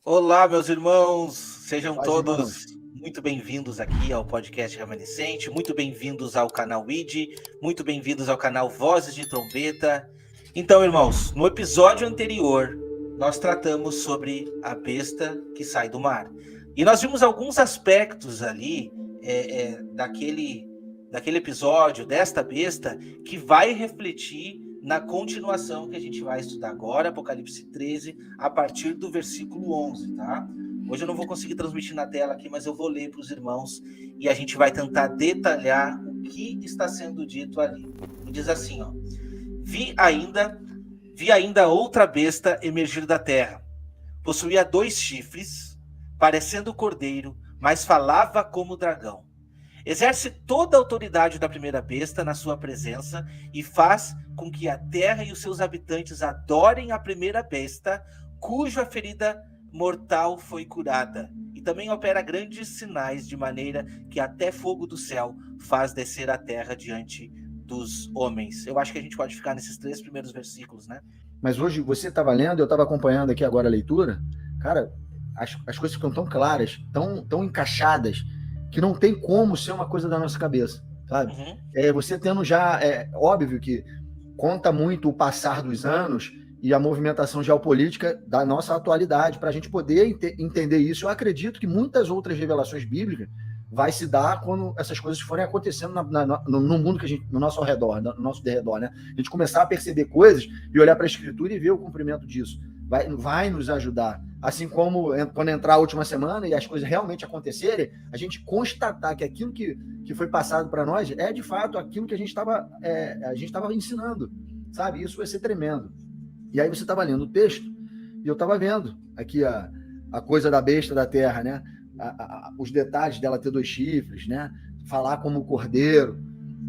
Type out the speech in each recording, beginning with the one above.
Olá, meus irmãos, sejam Paz, todos irmãos. muito bem-vindos aqui ao podcast Remanescente, muito bem-vindos ao canal ID, muito bem-vindos ao canal Vozes de Trombeta. Então, irmãos, no episódio anterior, nós tratamos sobre a besta que sai do mar. E nós vimos alguns aspectos ali daquele episódio, desta besta, que vai refletir na continuação que a gente vai estudar agora, Apocalipse 13, a partir do versículo 11, tá? Hoje eu não vou conseguir transmitir na tela aqui, mas eu vou ler para os irmãos e a gente vai tentar detalhar o que está sendo dito ali. E diz assim, ó: Vi ainda outra besta emergir da terra. Possuía 2 chifres, parecendo cordeiro, mas falava como dragão. Exerce toda a autoridade da primeira besta na sua presença e faz com que a terra e os seus habitantes adorem a primeira besta, cuja ferida mortal foi curada. E também opera grandes sinais, de maneira que até fogo do céu faz descer a terra diante dos homens. Eu acho que a gente pode ficar nesses 3 primeiros versículos, né? Mas hoje você estava lendo, eu estava acompanhando aqui agora a leitura. Cara, as coisas ficam tão claras, tão encaixadas, que não tem como ser uma coisa da nossa cabeça, sabe? Você tendo já, óbvio que conta muito o passar dos anos e a movimentação geopolítica da nossa atualidade, para a gente poder entender isso. Eu acredito que muitas outras revelações bíblicas vai se dar quando essas coisas forem acontecendo no mundo que a gente, no nosso redor, no nosso derredor, né? A gente começar a perceber coisas e olhar para a Escritura e ver o cumprimento disso. Vai nos ajudar. Assim como quando entrar a última semana e as coisas realmente acontecerem, a gente constatar que aquilo que foi passado para nós é de fato aquilo que a gente estava ensinando, sabe? Isso vai ser tremendo. E aí você estava lendo o texto e eu estava vendo aqui a coisa da besta da terra, né? Os detalhes dela ter 2 chifres, né? Falar como um cordeiro,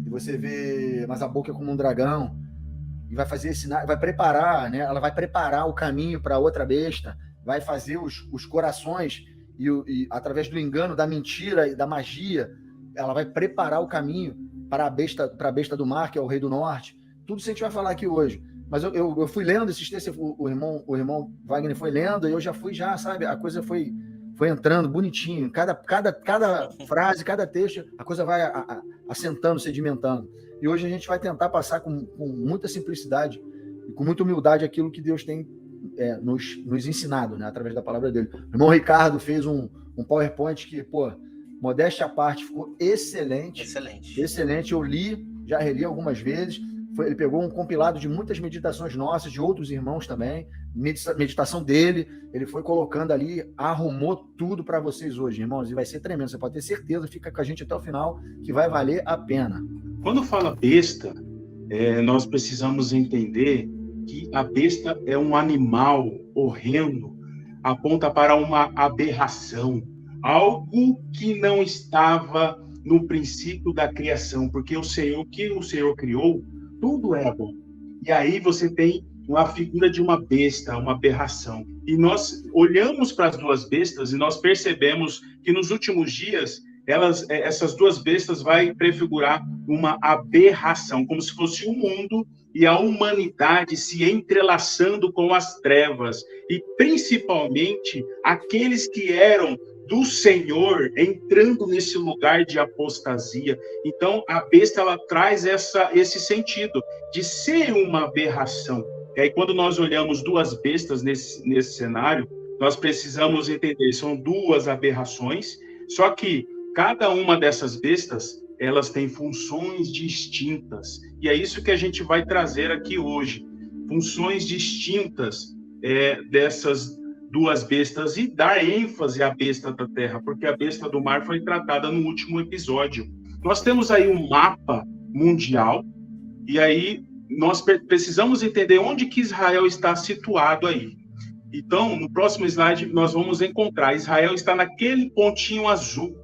e você vê, mas a boca é como um dragão, e vai fazer sinal, vai preparar, né? Ela vai preparar o caminho para outra besta, vai fazer os corações e através do engano, da mentira e da magia, ela vai preparar o caminho para a besta do mar, que é o rei do norte. Tudo isso a gente vai falar aqui hoje. Mas eu fui lendo esses textos, o irmão Wagner foi lendo, e eu já fui, sabe, a coisa foi entrando bonitinho, cada frase, cada texto, a coisa vai assentando, sedimentando. E hoje a gente vai tentar passar com muita simplicidade e com muita humildade aquilo que Deus tem nos ensinado, né, através da palavra dele. O irmão Ricardo fez um PowerPoint que, modéstia à parte, ficou excelente. Excelente. Eu já reli algumas vezes. Ele pegou um compilado de muitas meditações nossas, de outros irmãos também, meditação dele, ele foi colocando ali, arrumou tudo para vocês hoje, irmãos, e vai ser tremendo, você pode ter certeza, fica com a gente até o final, que vai valer a pena. Quando fala besta, nós precisamos entender que a besta é um animal horrendo, aponta para uma aberração, algo que não estava no princípio da criação, porque o que o Senhor criou, tudo era bom. E aí você tem uma figura de uma besta, uma aberração. E nós olhamos para as 2 bestas e nós percebemos que nos últimos dias, essas 2 bestas vai prefigurar uma aberração, como se fosse o mundo e a humanidade se entrelaçando com as trevas. E principalmente aqueles que eram do Senhor entrando nesse lugar de apostasia. Então, a besta ela traz esse sentido de ser uma aberração. E aí, quando nós olhamos 2 bestas nesse cenário, nós precisamos entender, são 2 aberrações, só que cada uma dessas bestas, elas têm funções distintas. E é isso que a gente vai trazer aqui hoje. Funções distintas dessas 2 bestas e dar ênfase à besta da terra, porque a besta do mar foi tratada no último episódio. Nós temos aí um mapa mundial, e aí nós precisamos entender onde que Israel está situado aí. Então, no próximo slide, nós vamos encontrar Israel está naquele pontinho azul.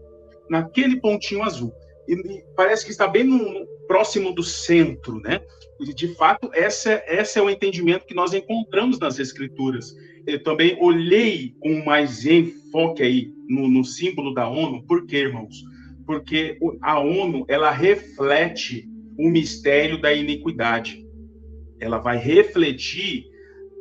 E parece que está bem próximo do centro, né? E, de fato, esse é o entendimento que nós encontramos nas Escrituras. Eu também olhei com mais enfoque aí no símbolo da ONU. Por quê, irmãos? Porque a ONU, ela reflete o mistério da iniquidade. Ela vai refletir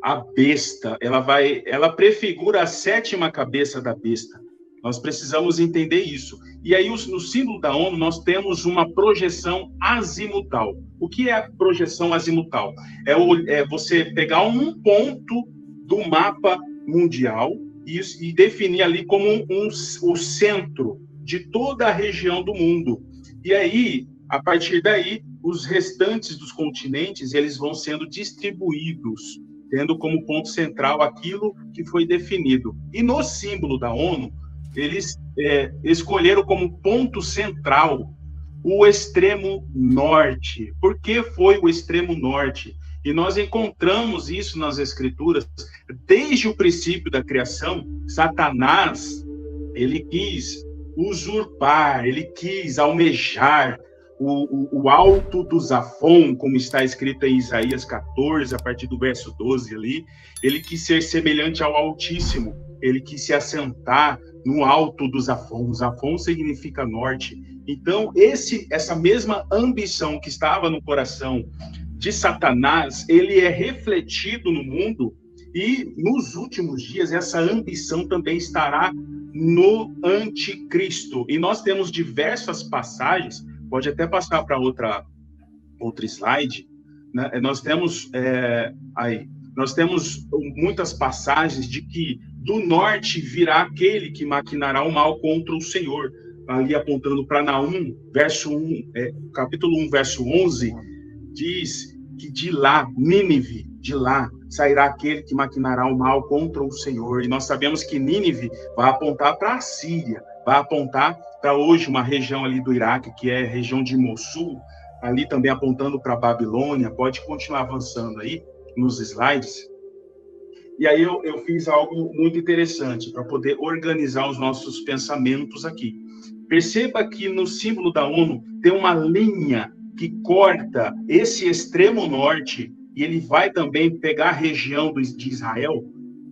a besta, ela prefigura a 7ª cabeça da besta. Nós precisamos entender isso. E aí, no símbolo da ONU, nós temos uma projeção azimutal. O que é a projeção azimutal? É você pegar um ponto do mapa mundial e definir ali como o centro de toda a região do mundo. E aí, a partir daí, os restantes dos continentes, eles vão sendo distribuídos, tendo como ponto central aquilo que foi definido. E no símbolo da ONU, eles escolheram como ponto central o extremo norte. Por que foi o extremo norte? E nós encontramos isso nas Escrituras. Desde o princípio da criação, Satanás, ele quis usurpar, ele quis almejar o alto do Zafon, como está escrito em Isaías 14, a partir do verso 12 ali. Ele quis ser semelhante ao Altíssimo, ele quis se assentar no alto do Zafon. Zafon significa norte. Então, essa mesma ambição que estava no coração de Satanás, ele é refletido no mundo, e nos últimos dias essa ambição também estará no anticristo. E nós temos diversas passagens, pode até passar para outra slide, né? Nós temos muitas passagens de que do norte virá aquele que maquinará o mal contra o Senhor, ali apontando para Naum, capítulo 1, verso 11, diz que de lá, Nínive, de lá sairá aquele que maquinará o mal contra o Senhor. E nós sabemos que Nínive vai apontar para a Síria, vai apontar para hoje uma região ali do Iraque, que é a região de Mossul, ali também apontando para a Babilônia. Pode continuar avançando aí nos slides. E aí eu fiz algo muito interessante para poder organizar os nossos pensamentos aqui. Perceba que no símbolo da ONU tem uma linha que corta esse extremo norte, e ele vai também pegar a região de Israel.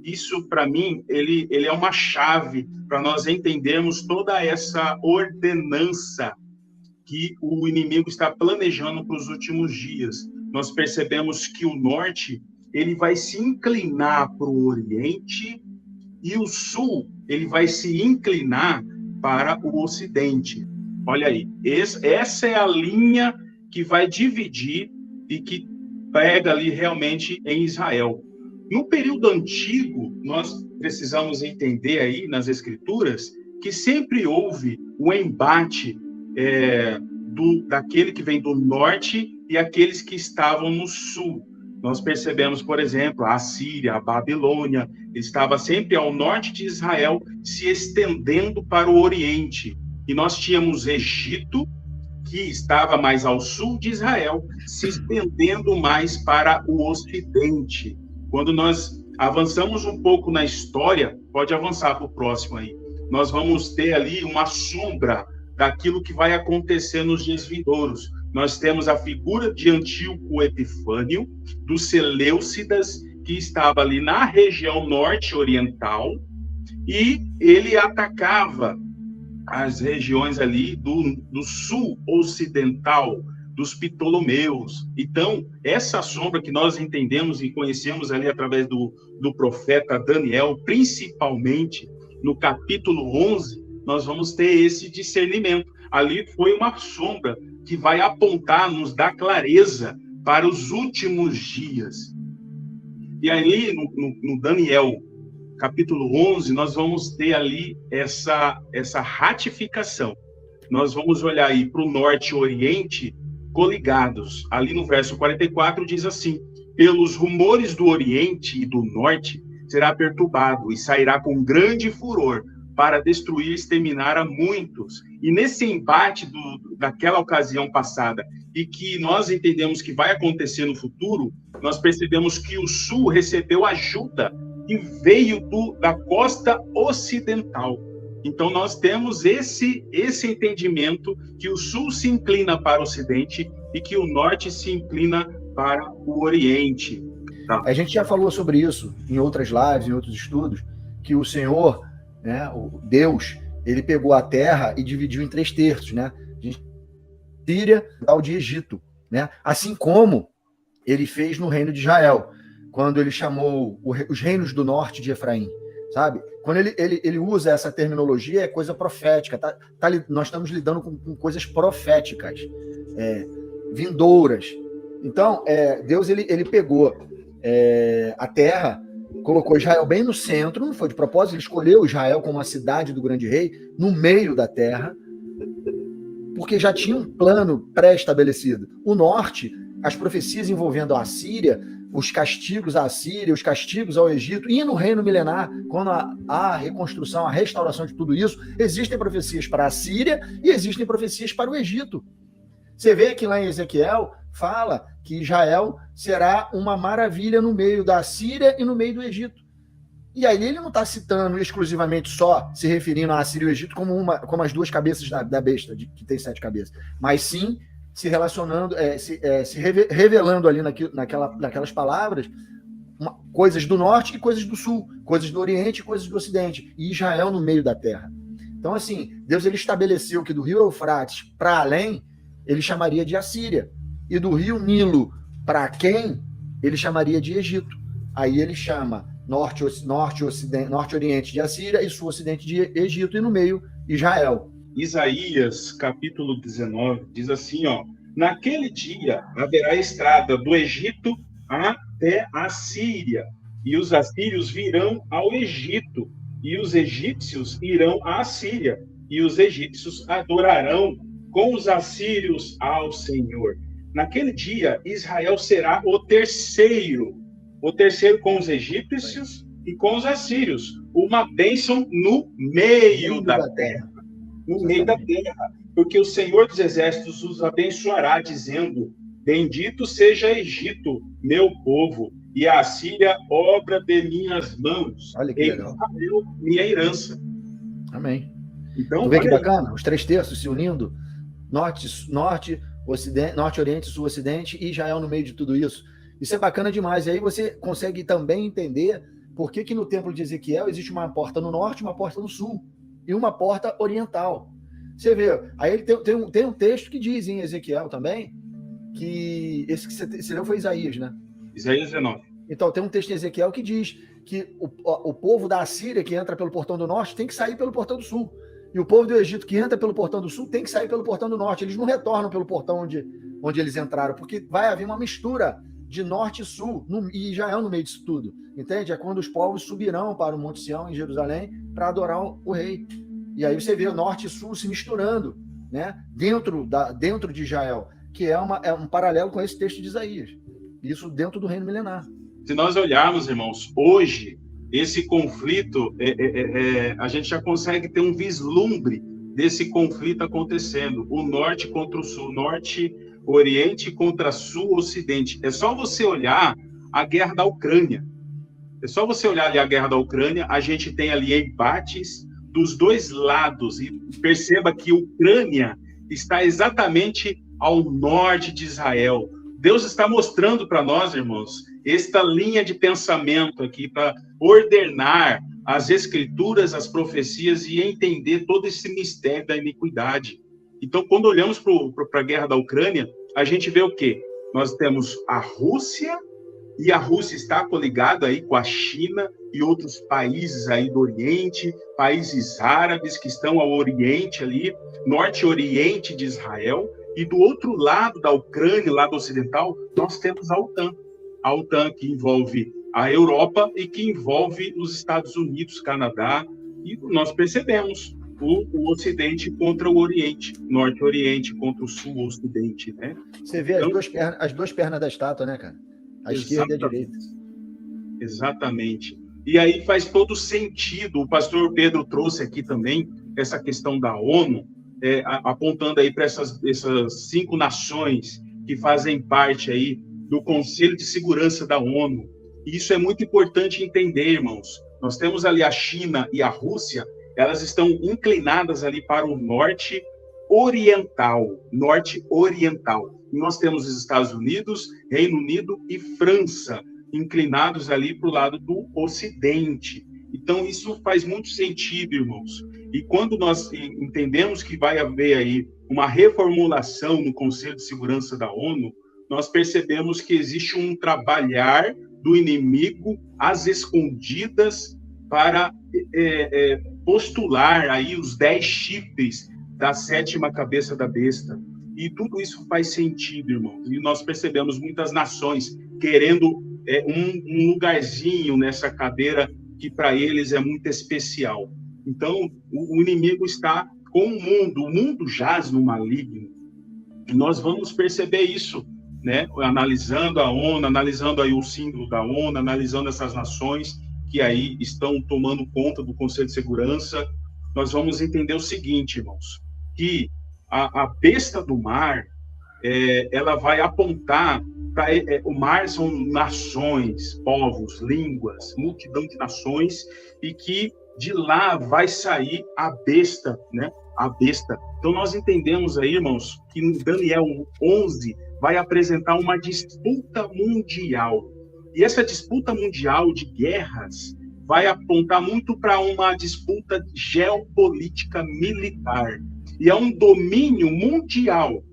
Isso, para mim, ele é uma chave para nós entendermos toda essa ordenança que o inimigo está planejando para os últimos dias. Nós percebemos que o norte ele vai se inclinar para o oriente, e o sul ele vai se inclinar para o ocidente. Olha aí, essa é a linha que vai dividir e que pega ali realmente em Israel. No período antigo, nós precisamos entender aí nas Escrituras que sempre houve um embate daquele que vem do norte e aqueles que estavam no sul. Nós percebemos, por exemplo, a Síria, a Babilônia, estava sempre ao norte de Israel, se estendendo para o oriente. E nós tínhamos Egito, que estava mais ao sul de Israel, se estendendo mais para o ocidente. Quando nós avançamos um pouco na história, pode avançar para o próximo aí, nós vamos ter ali uma sombra daquilo que vai acontecer nos dias vindouros. Nós temos a figura de Antíoco Epifânio, dos Seleucidas, que estava ali na região norte-oriental, e ele atacava as regiões ali do sul ocidental, dos Ptolomeus. Então, essa sombra que nós entendemos e conhecemos ali através do profeta Daniel, principalmente no capítulo 11, nós vamos ter esse discernimento. Ali foi uma sombra que vai apontar, nos dar clareza para os últimos dias. E ali, no Daniel, capítulo 11, nós vamos ter ali essa ratificação. Nós vamos olhar aí para o norte e oriente coligados. Ali no verso 44 diz assim: pelos rumores do oriente e do norte será perturbado e sairá com grande furor para destruir e exterminar a muitos. E nesse embate daquela ocasião passada, e que nós entendemos que vai acontecer no futuro, nós percebemos que o sul recebeu ajuda e veio da costa ocidental. Então nós temos esse entendimento que o sul se inclina para o ocidente e que o norte se inclina para o oriente. Tá? A gente já falou sobre isso em outras lives, em outros estudos, que o Senhor, né, o Deus, ele pegou a terra e dividiu em 3 terços, né? De Síria, tal de Egito, né? Assim como ele fez no reino de Israel. quando ele chamou os reinos do norte de Efraim, sabe? Quando ele usa essa terminologia, é coisa profética, nós estamos lidando com coisas proféticas, vindouras. Então, Deus ele pegou a terra, colocou Israel bem no centro, não foi de propósito, ele escolheu Israel como a cidade do grande rei, no meio da terra, porque já tinha um plano pré-estabelecido. O norte, as profecias envolvendo a Assíria, os castigos à Assíria, os castigos ao Egito, e no reino milenar, quando a reconstrução, a restauração de tudo isso, existem profecias para a Síria e existem profecias para o Egito. Você vê que lá em Ezequiel fala que Israel será uma maravilha no meio da Síria e no meio do Egito. E aí ele não está citando exclusivamente só, se referindo à Síria e ao Egito como as duas cabeças da besta, que tem 7 cabeças, mas sim se relacionando, revelando ali naquelas palavras coisas do norte e coisas do sul, coisas do oriente e coisas do ocidente, e Israel no meio da terra. Então, assim, Deus ele estabeleceu que do rio Eufrates para além, ele chamaria de Assíria, e do rio Nilo para quem, ele chamaria de Egito. Aí ele chama norte, oriente de Assíria e sul, ocidente de Egito, e no meio, Israel. Isaías, capítulo 19, diz assim, ó: naquele dia haverá estrada do Egito até a Síria, e os assírios virão ao Egito, e os egípcios irão à Síria, e os egípcios adorarão com os assírios ao Senhor. Naquele dia, Israel será o terceiro com os egípcios e com os assírios, uma bênção no meio da terra. No meio da terra, porque o Senhor dos Exércitos os abençoará, dizendo: bendito seja Egito, meu povo, e a Síria, obra de minhas mãos. Olha que legal. Israel, minha herança. Amém. Então, tu vê que bacana? Os 3 terços se unindo, norte, oriente, sul, ocidente, e Israel no meio de tudo isso. Isso é bacana demais. E aí você consegue também entender por que no templo de Ezequiel existe uma porta no norte, uma porta no sul, e uma porta oriental. Você vê, aí ele tem um texto que diz em Ezequiel também, que esse que você leu foi Isaías, né? Isaías 19. Então, tem um texto em Ezequiel que diz que o povo da Assíria, que entra pelo portão do norte, tem que sair pelo portão do sul. E o povo do Egito, que entra pelo portão do sul, tem que sair pelo portão do norte. Eles não retornam pelo portão onde eles entraram, porque vai haver uma mistura de norte e sul, e Israel no meio disso tudo. Entende? É quando os povos subirão para o Monte Sião, em Jerusalém, para adorar o rei. E aí você vê o norte e sul se misturando, né? dentro de Israel, que é um paralelo com esse texto de Isaías. Isso dentro do reino milenar. Se nós olharmos, irmãos, hoje, esse conflito, a gente já consegue ter um vislumbre desse conflito acontecendo. O norte contra o sul, norte, oriente contra sul, ocidente. É só você olhar a guerra da Ucrânia. É só você olhar ali a guerra da Ucrânia, a gente tem ali embates dos dois lados, e perceba que a Ucrânia está exatamente ao norte de Israel. Deus está mostrando para nós, irmãos, esta linha de pensamento aqui para ordenar as escrituras, as profecias e entender todo esse mistério da iniquidade. Então, quando olhamos para a guerra da Ucrânia, a gente vê o quê? Nós temos a Rússia, e a Rússia está coligada aí com a China e outros países aí do Oriente, países árabes que estão ao Oriente ali, Norte e Oriente de Israel, e do outro lado da Ucrânia, lado ocidental, nós temos a OTAN. A OTAN que envolve a Europa e que envolve os Estados Unidos, Canadá, e nós percebemos o Ocidente contra o Oriente, Norte e Oriente contra o Sul, Ocidente, né? Você vê então, as duas pernas da estátua, né, cara? A esquerda e a direita. Exatamente. E aí faz todo sentido. O pastor Pedro trouxe aqui também essa questão da ONU, apontando aí para essas 5 nações que fazem parte aí do Conselho de Segurança da ONU. E isso é muito importante entender, irmãos. Nós temos ali a China e a Rússia, elas estão inclinadas ali para o norte oriental. E nós temos os Estados Unidos, Reino Unido e França, inclinados ali para o lado do Ocidente. Então, isso faz muito sentido, irmãos. E quando nós entendemos que vai haver aí uma reformulação no Conselho de Segurança da ONU, nós percebemos que existe um trabalhar do inimigo às escondidas para postular aí os 10 chifres da 7ª cabeça da besta. E tudo isso faz sentido, irmãos. E nós percebemos muitas nações querendo um lugarzinho nessa cadeira que para eles é muito especial. Então, o inimigo está com o mundo jaz no maligno. E nós vamos perceber isso, né? Analisando a ONU, analisando aí o símbolo da ONU, analisando essas nações que aí estão tomando conta do Conselho de Segurança, nós vamos entender o seguinte, irmãos, que a besta do mar, ela vai apontar para o mar são nações, povos, línguas, multidão de nações, e que de lá vai sair a besta, né? A besta. Então nós entendemos aí, irmãos, que em Daniel 11 vai apresentar uma disputa mundial. E essa disputa mundial de guerras vai apontar muito para uma disputa geopolítica militar. E é um domínio mundial.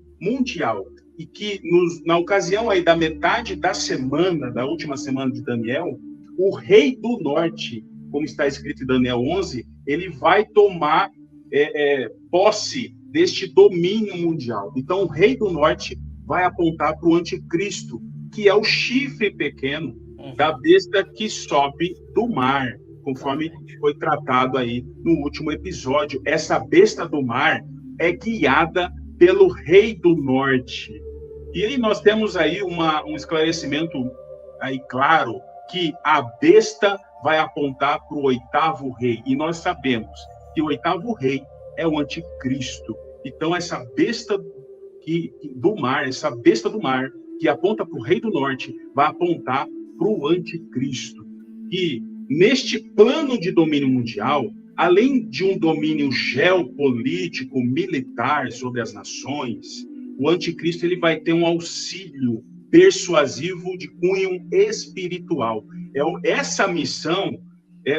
E que na ocasião aí da metade da semana, da última semana de Daniel, o rei do norte, como está escrito em Daniel 11, ele vai tomar posse deste domínio mundial. Então o rei do norte vai apontar para o anticristo, que é o chifre pequeno da besta que sobe do mar, conforme foi tratado aí no último episódio. Essa besta do mar é guiada pelo rei do norte. E aí nós temos aí um esclarecimento aí claro, que a besta vai apontar para o 8º rei. E nós sabemos que o 8º rei é o anticristo. Então essa besta do mar, que aponta para o rei do norte, vai apontar para o anticristo. E neste plano de domínio mundial, além de um domínio geopolítico, militar sobre as nações, o anticristo ele vai ter um auxílio persuasivo de cunho espiritual. Essa missão,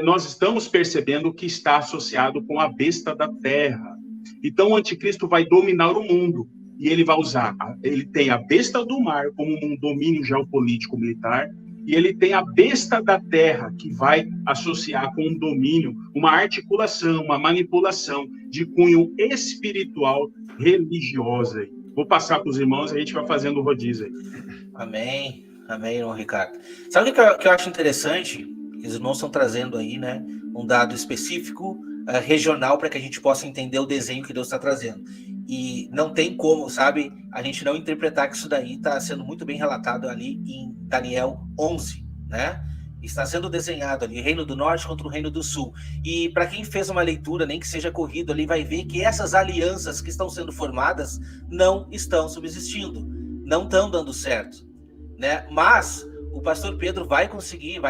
nós estamos percebendo que está associado com a besta da terra. Então o anticristo vai dominar o mundo. E ele vai ele tem a besta do mar como um domínio geopolítico militar, e ele tem a besta da terra, que vai associar com um domínio, uma articulação, uma manipulação de cunho espiritual religiosa. Vou passar para os irmãos e a gente vai fazendo o rodízio aí. Amém, irmão Ricardo. Sabe o que eu acho interessante? Os irmãos estão trazendo aí, né, um dado específico, regional, para que a gente possa entender o desenho que Deus está trazendo. E não tem como, sabe, a gente não interpretar que isso daí está sendo muito bem relatado ali em Daniel 11, né? Está sendo desenhado ali, Reino do Norte contra o Reino do Sul. E para quem fez uma leitura, nem que seja corrido ali, vai ver que essas alianças que estão sendo formadas não estão subsistindo, não estão dando certo, né? Mas o pastor Pedro vai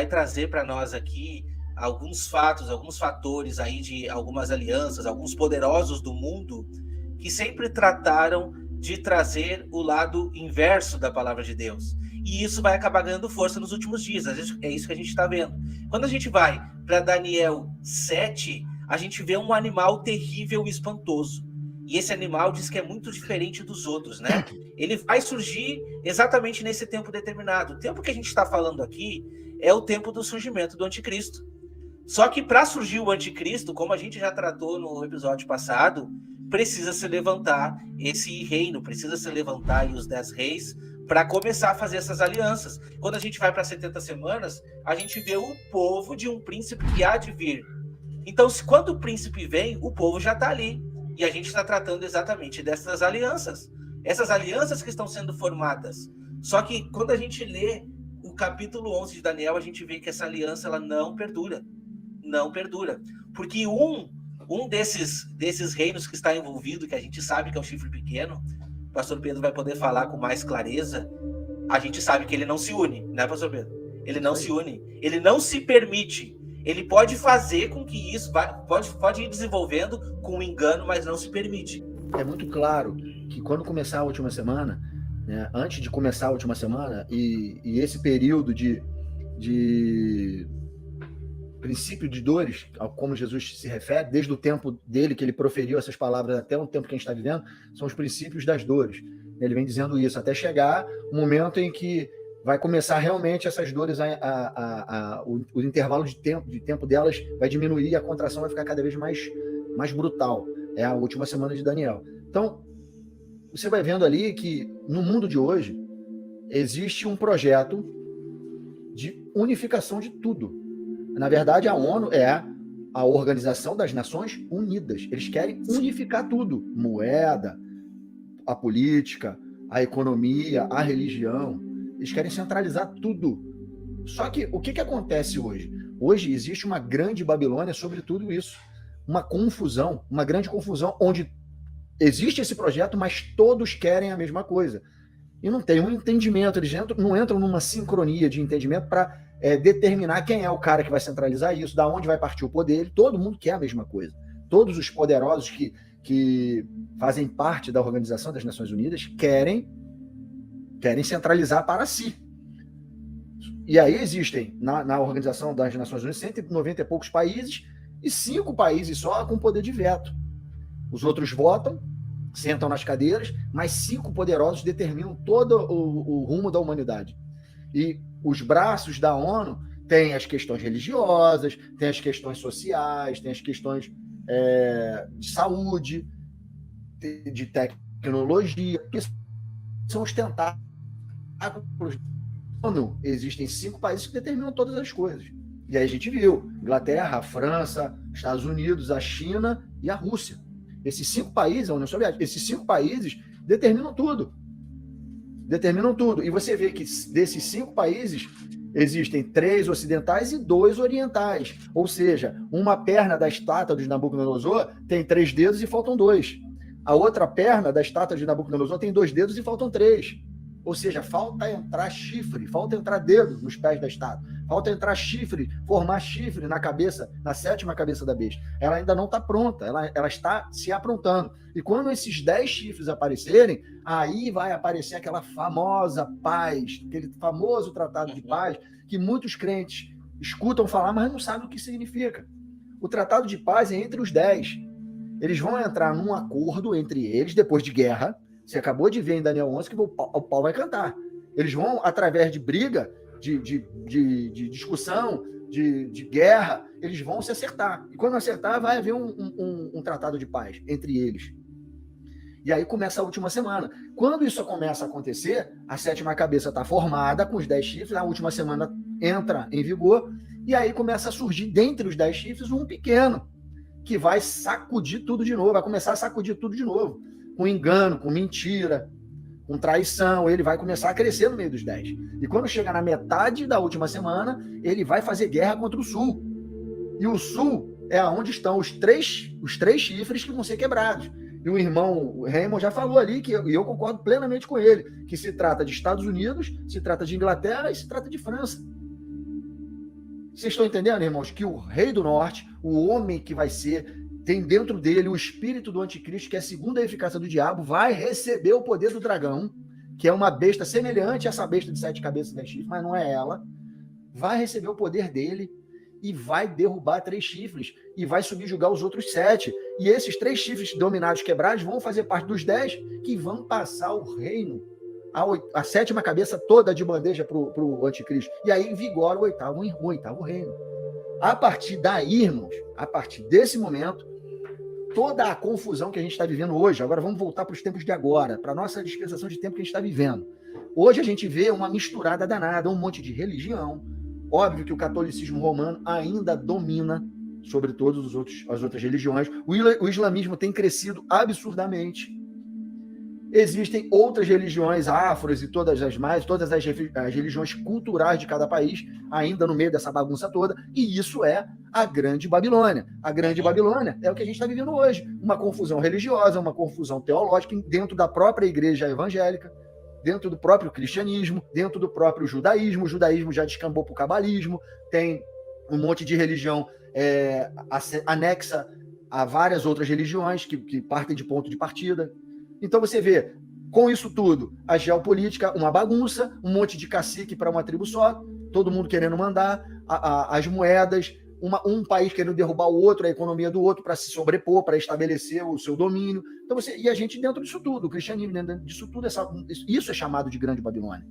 trazer para nós aqui alguns fatos, alguns fatores aí de algumas alianças, alguns poderosos do mundo que sempre trataram de trazer o lado inverso da palavra de Deus. E isso vai acabar ganhando força nos últimos dias. É isso que a gente está vendo. Quando a gente vai para Daniel 7, a gente vê um animal terrível e espantoso. E esse animal diz que é muito diferente dos outros, né? Ele vai surgir exatamente nesse tempo determinado. O tempo que a gente está falando aqui é o tempo do surgimento do anticristo. Só que para surgir o anticristo, como a gente já tratou no episódio passado, precisa se levantar esse reino, precisa se levantar aí os 10 reis para começar a fazer essas alianças. Quando a gente vai para 70 semanas, a gente vê o povo de um príncipe que há de vir. Então, quando o príncipe vem, o povo já está ali. E a gente está tratando exatamente dessas alianças. Essas alianças que estão sendo formadas. Só que quando a gente lê o capítulo 11 de Daniel, a gente vê que essa aliança ela não perdura. Não perdura. Porque um desses reinos que está envolvido, que a gente sabe que é o chifre pequeno, o pastor Pedro vai poder falar com mais clareza, a gente sabe que ele não se une, né, pastor Pedro? Ele não se une, ele não se permite. Ele pode fazer com que isso pode ir desenvolvendo com engano, mas não se permite. É muito claro que quando começar a última semana, né, antes de começar a última semana, e esse período de princípio de dores, como Jesus se refere, desde o tempo dele que ele proferiu essas palavras até o tempo que a gente está vivendo, são os princípios das dores. Ele vem dizendo isso, até chegar o momento em que vai começar realmente essas dores, o intervalo de tempo delas vai diminuir e a contração vai ficar cada vez mais brutal. É a última semana de Daniel. Então, você vai vendo ali que no mundo de hoje existe um projeto de unificação de tudo. Na verdade, a ONU é a Organização das Nações Unidas. Eles querem unificar tudo. Moeda, a política, a economia, a religião. Eles querem centralizar tudo. Só que o que acontece hoje? Hoje existe uma grande Babilônia sobre tudo isso. Uma confusão, uma grande confusão, onde existe esse projeto, mas todos querem a mesma coisa. E não tem um entendimento, eles não entram numa sincronia de entendimento para determinar quem é o cara que vai centralizar isso, da onde vai partir o poder. Todo mundo quer a mesma coisa. Todos os poderosos que fazem parte da Organização das Nações Unidas querem centralizar para si. E aí existem, na Organização das Nações Unidas, 190 e poucos países, e 5 países só com poder de veto. Os outros votam, sentam nas cadeiras, mas 5 poderosos determinam todo o rumo da humanidade. E os braços da ONU têm as questões religiosas, têm as questões sociais, têm as questões de saúde, de tecnologia, que são os tentáculos da ONU. Existem 5 países que determinam todas as coisas. E aí a gente viu Inglaterra, a França, Estados Unidos, a China e a Rússia. Esses 5 países, a União Soviética, esses 5 países determinam tudo. Determinam tudo. E você vê que desses 5 países existem 3 ocidentais e 2 orientais. Ou seja, uma perna da estátua de Nabucodonosor tem 3 dedos e faltam 2. A outra perna da estátua de Nabucodonosor tem 2 dedos e faltam 3. Ou seja, falta entrar chifre, falta entrar dedo nos pés da estátua, falta entrar chifre, formar chifre na cabeça, na 7ª cabeça da besta. Ela ainda não está pronta, ela está se aprontando. E quando esses 10 chifres aparecerem, aí vai aparecer aquela famosa paz, aquele famoso tratado de paz, que muitos crentes escutam falar, mas não sabem o que significa. O tratado de paz é entre os 10. Eles vão entrar num acordo entre eles, depois de guerra. Você acabou de ver em Daniel 11 que o pau vai cantar. Eles vão, através de briga, de discussão, de guerra, eles vão se acertar. E quando acertar, vai haver um tratado de paz entre eles. E aí começa a última semana. Quando isso começa a acontecer, a 7ª cabeça está formada com os 10 chifres, a última semana entra em vigor, e aí começa a surgir, dentre os 10 chifres, um pequeno, que vai sacudir tudo de novo, vai começar a sacudir tudo de novo. Com engano, com mentira, com traição, ele vai começar a crescer no meio dos 10. E quando chegar na metade da última semana, ele vai fazer guerra contra o Sul. E o Sul é onde estão os três chifres que vão ser quebrados. E o irmão Raymond já falou ali, e eu concordo plenamente com ele, que se trata de Estados Unidos, se trata de Inglaterra e se trata de França. Vocês estão entendendo, irmãos, que o rei do norte, o homem que vai ser... tem dentro dele o espírito do anticristo, que é a segunda eficácia do diabo, vai receber o poder do dragão, que é uma besta semelhante a essa besta de 7 cabeças e 10 chifres, mas não é ela. Vai receber o poder dele e vai derrubar 3 chifres e vai subjugar os outros 7. E esses 3 chifres dominados, quebrados, vão fazer parte dos 10 que vão passar o reino, a 7ª cabeça toda de bandeja para o anticristo. E aí vigora o 8º reino. A partir daí, irmãos, a partir desse momento, toda a confusão que a gente está vivendo hoje, agora vamos voltar para os tempos de agora, para a nossa dispensação de tempo que a gente está vivendo. Hoje a gente vê uma misturada danada, um monte de religião. Óbvio que o catolicismo romano ainda domina sobre todas as outras religiões. O islamismo tem crescido absurdamente. Existem outras religiões afros e todas as religiões culturais de cada país, ainda no meio dessa bagunça toda, e isso é a Grande Babilônia. A Grande Babilônia é o que a gente está vivendo hoje. Uma confusão religiosa, uma confusão teológica dentro da própria igreja evangélica, dentro do próprio cristianismo, dentro do próprio judaísmo. O judaísmo já descambou para o cabalismo, tem um monte de religião anexa a várias outras religiões que partem de ponto de partida. Então você vê, com isso tudo, a geopolítica, uma bagunça, um monte de cacique para uma tribo só, todo mundo querendo mandar, as moedas, um país querendo derrubar o outro, a economia do outro, para se sobrepor, para estabelecer o seu domínio. Então e a gente dentro disso tudo, o cristianismo dentro disso tudo, isso é chamado de Grande Babilônia.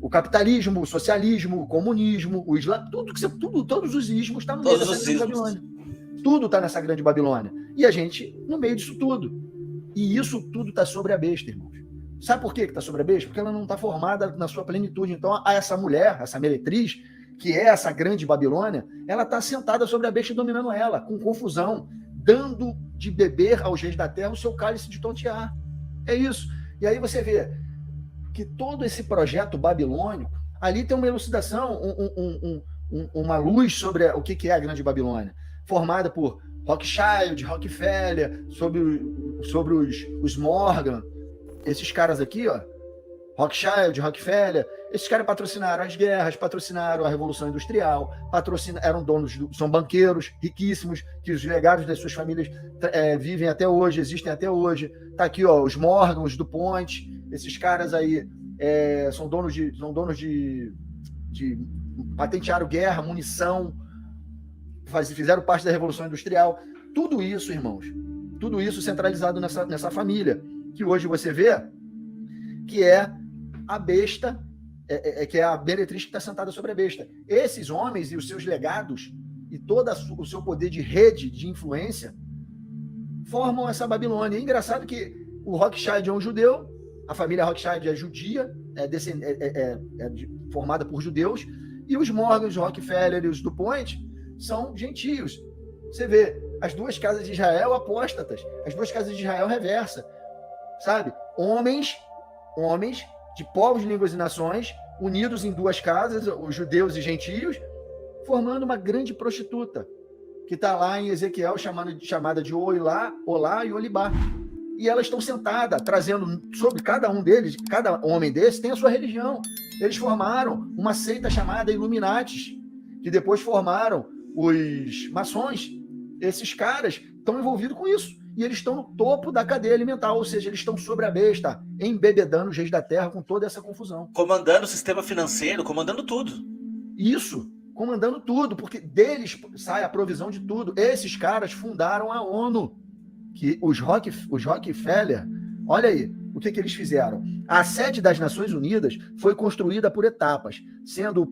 O capitalismo, o socialismo, o comunismo, o islã, todos os ismos estão no meio dessa Grande Babilônia. Tudo está nessa Grande Babilônia. E a gente no meio disso tudo. E isso tudo está sobre a besta, irmãos. Sabe por que está sobre a besta? Porque ela não está formada na sua plenitude. Então, essa mulher, essa meretriz, que é essa Grande Babilônia, ela está sentada sobre a besta e dominando ela, com confusão, dando de beber aos reis da terra o seu cálice de tontear. É isso. E aí você vê que todo esse projeto babilônico, ali tem uma elucidação, uma luz sobre o que é a Grande Babilônia, formada por Rothschild, Rockefeller, sobre os Morgan, esses caras aqui, ó, Rothschild, Rockefeller, esses caras patrocinaram as guerras, patrocinaram a Revolução Industrial, eram donos, são banqueiros riquíssimos, que os legados das suas famílias vivem até hoje, existem até hoje. Tá aqui, ó, os Morgan, os DuPont, esses caras aí são donos de patentearam guerra, munição, fizeram parte da Revolução Industrial. Tudo isso, irmãos, tudo isso centralizado nessa família, que hoje você vê que é a besta, que é a meretriz que está sentada sobre a besta. Esses homens e os seus legados e todo o seu poder de rede, de influência, formam essa Babilônia. É engraçado que o Rothschild é um judeu, a família Rothschild é judia, formada por judeus, e os Morgan, os Rockefeller e os DuPont são gentios. Você vê, as duas casas de Israel apóstatas, as duas casas de Israel reversa, sabe? Homens de povos, línguas e nações, unidos em duas casas, os judeus e gentios, formando uma grande prostituta, que está lá em Ezequiel chamada de Olá e Olibá. E elas estão sentadas, trazendo sobre cada um deles, cada homem desse tem a sua religião. Eles formaram uma seita chamada Illuminatis, que depois formaram os maçons. Esses caras estão envolvidos com isso. E eles estão no topo da cadeia alimentar, ou seja, eles estão sobre a besta, embebedando os reis da terra com toda essa confusão. Comandando o sistema financeiro, comandando tudo. Isso, comandando tudo, porque deles sai a provisão de tudo. Esses caras fundaram a ONU, que os Rockefeller, olha aí, o que eles fizeram? A sede das Nações Unidas foi construída por etapas, sendo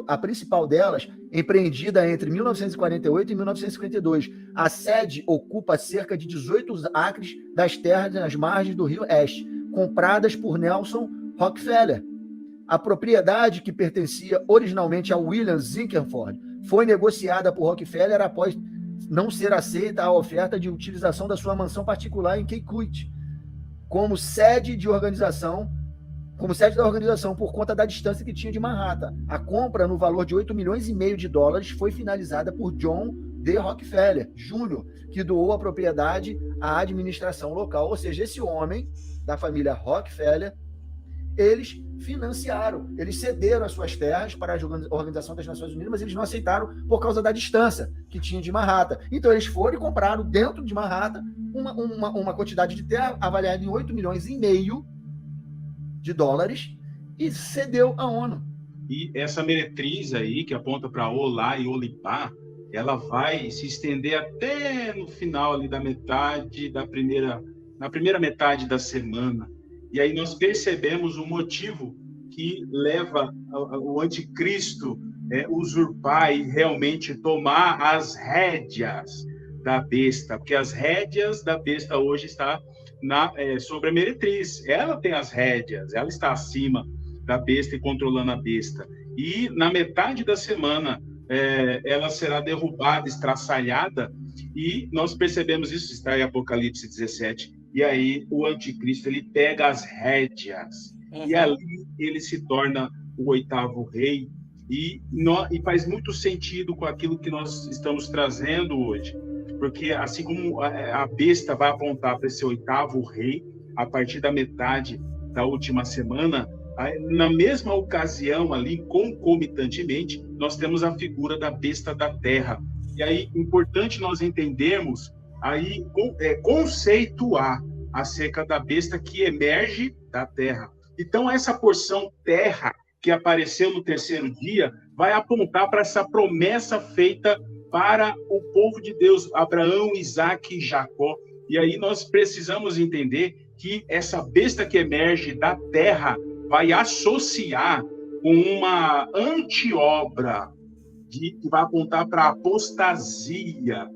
a principal delas empreendida entre 1948 e 1952. A sede ocupa cerca de 18 acres das terras nas margens do rio East, compradas por Nelson Rockefeller. A propriedade, que pertencia originalmente a William Zinkenford, foi negociada por Rockefeller após não ser aceita a oferta de utilização da sua mansão particular em Keykuit, como sede da organização por conta da distância que tinha de Manhattan. A compra, no valor de $8,5 milhões, foi finalizada por John D. Rockefeller Jr., que doou a propriedade à administração local. Ou seja, esse homem da família Rockefeller, eles financiaram, eles cederam as suas terras para a Organização das Nações Unidas, mas eles não aceitaram por causa da distância que tinha de Manhattan. Então eles foram e compraram dentro de Manhattan uma quantidade de terra avaliada em $8,5 milhões e cedeu à ONU. E essa meretriz aí, que aponta para Olá e Olibá, ela vai se estender até no final ali na primeira metade da semana. E aí nós percebemos o motivo que leva o anticristo usurpar e realmente tomar as rédeas da besta, porque as rédeas da besta hoje está sobre a meretriz. Ela tem as rédeas, ela está acima da besta e controlando a besta. E na metade da semana ela será derrubada, estraçalhada, e nós percebemos isso, está em Apocalipse 17. E aí o anticristo, ele pega as rédeas, e ali ele se torna o 8º rei, e faz muito sentido com aquilo que nós estamos trazendo hoje, porque assim como a besta vai apontar para esse 8º rei, a partir da metade da última semana, na mesma ocasião ali, concomitantemente, nós temos a figura da besta da terra. E aí, importante nós entendermos aí conceituar acerca da besta que emerge da terra. Então, essa porção terra que apareceu no terceiro dia, vai apontar para essa promessa feita para o povo de Deus, Abraão, Isaque e Jacó. E aí nós precisamos entender que essa besta que emerge da terra vai associar com uma antiobra que vai apontar para a apostasia,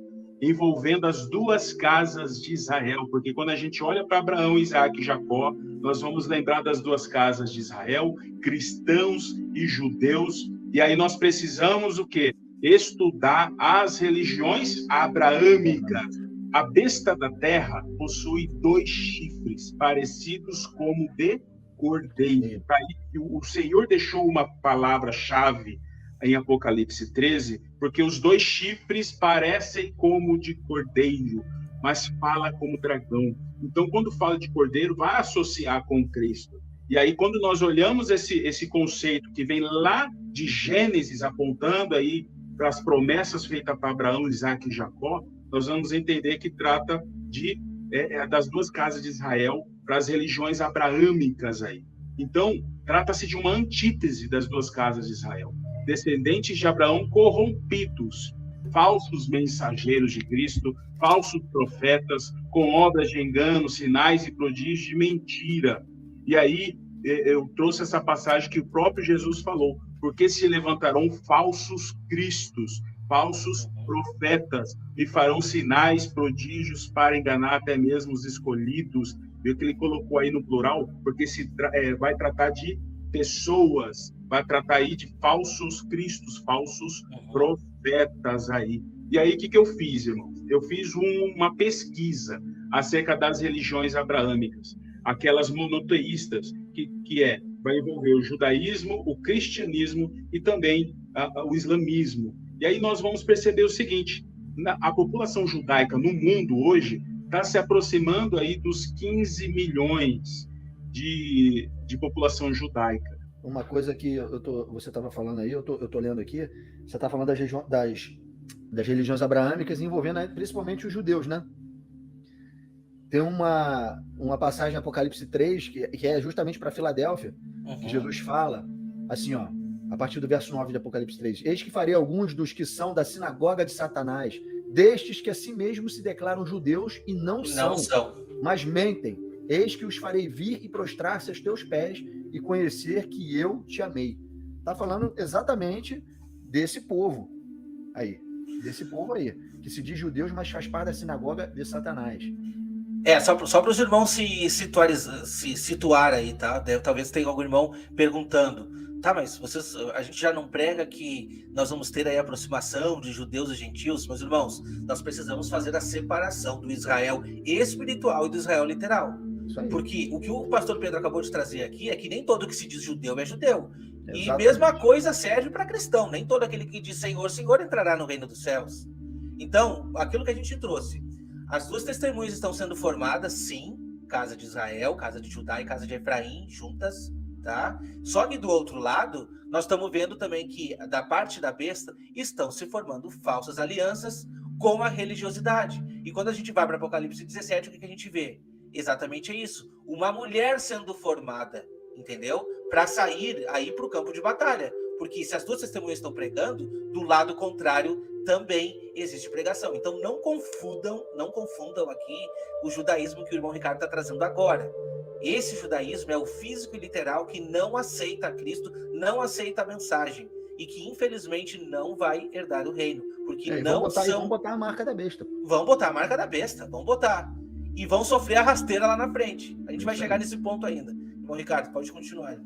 envolvendo as duas casas de Israel, porque quando a gente olha para Abraão, Isaque e Jacó, nós vamos lembrar das duas casas de Israel, cristãos e judeus, e aí nós precisamos o quê? Estudar as religiões abraâmicas. A besta da terra possui 2 chifres, parecidos como de cordeiro. O Senhor deixou uma palavra-chave em Apocalipse 13, porque os 2 chifres parecem como de cordeiro, mas fala como dragão. Então, quando fala de cordeiro, vai associar com Cristo. E aí, quando nós olhamos esse conceito que vem lá de Gênesis, apontando aí para as promessas feitas para Abraão, Isaque e Jacó, nós vamos entender que trata das duas casas de Israel para as religiões abraâmicas aí. Então, trata-se de uma antítese das duas casas de Israel. Descendentes de Abraão corrompidos, falsos mensageiros de Cristo, falsos profetas, com obras de engano, sinais e prodígios de mentira. E aí eu trouxe essa passagem que o próprio Jesus falou, porque se levantarão falsos cristos, falsos profetas, e farão sinais, prodígios para enganar até mesmo os escolhidos. Viu que ele colocou aí no plural? Porque vai tratar de pessoas, vai tratar aí de falsos cristos, falsos profetas aí. E aí, o que eu fiz, irmão? Eu fiz uma pesquisa acerca das religiões abraâmicas, aquelas monoteístas, que vai envolver o judaísmo, o cristianismo e também o islamismo. E aí nós vamos perceber o seguinte, a população judaica no mundo hoje está se aproximando aí dos 15 milhões de população judaica. Uma coisa que você estava falando aí, eu tô lendo aqui, você está falando das religiões abraâmicas envolvendo principalmente os judeus, né? Tem uma passagem em Apocalipse 3 que é justamente para Filadélfia, que Jesus fala assim, ó, a partir do verso 9 de Apocalipse 3, eis que farei alguns dos que são da sinagoga de Satanás, destes que a si mesmos se declaram judeus e não são, mas mentem. Eis que os farei vir e prostrar-se aos teus pés e conhecer que eu te amei. Está falando exatamente desse povo aí, que se diz judeus, mas faz parte da sinagoga de Satanás. Só para os irmãos se situar aí, tá? Talvez tenha algum irmão perguntando, tá, mas a gente já não prega que nós vamos ter aí a aproximação de judeus e gentios? Meus irmãos, nós precisamos fazer a separação do Israel espiritual e do Israel literal. Porque o que o pastor Pedro acabou de trazer aqui é que nem todo que se diz judeu é judeu. Exatamente. E mesma coisa serve para cristão. Nem todo aquele que diz Senhor, Senhor entrará no reino dos céus. Então, aquilo que a gente trouxe, as duas testemunhas estão sendo formadas, sim, casa de Israel, casa de Judá e casa de Efraim, juntas, tá? Só que do outro lado, nós estamos vendo também que da parte da besta estão se formando falsas alianças com a religiosidade. E quando a gente vai para Apocalipse 17, o que a gente vê? Exatamente é isso. Uma mulher sendo formada, entendeu? Para sair aí para o campo de batalha. Porque se as duas testemunhas estão pregando, do lado contrário também existe pregação. Então não confundam aqui o judaísmo que o irmão Ricardo está trazendo agora. Esse judaísmo é o físico e literal que não aceita Cristo, não aceita a mensagem. E que infelizmente não vai herdar o reino. Porque vão botar a marca da besta. Vão botar a marca da besta, vão botar. E vão sofrer a rasteira lá na frente. A gente vai chegar nesse ponto ainda. Irmão Ricardo, pode continuar.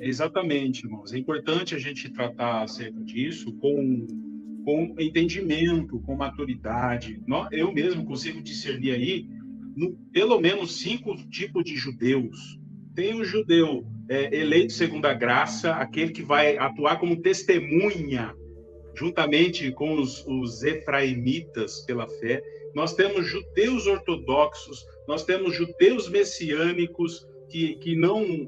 Exatamente, irmãos. É importante a gente tratar acerca disso com entendimento, com maturidade. Eu mesmo consigo discernir aí pelo menos 5 tipos de judeus. Tem o judeu eleito segundo a graça, aquele que vai atuar como testemunha, juntamente com os efraimitas pela fé. Nós temos judeus ortodoxos, nós temos judeus messiânicos que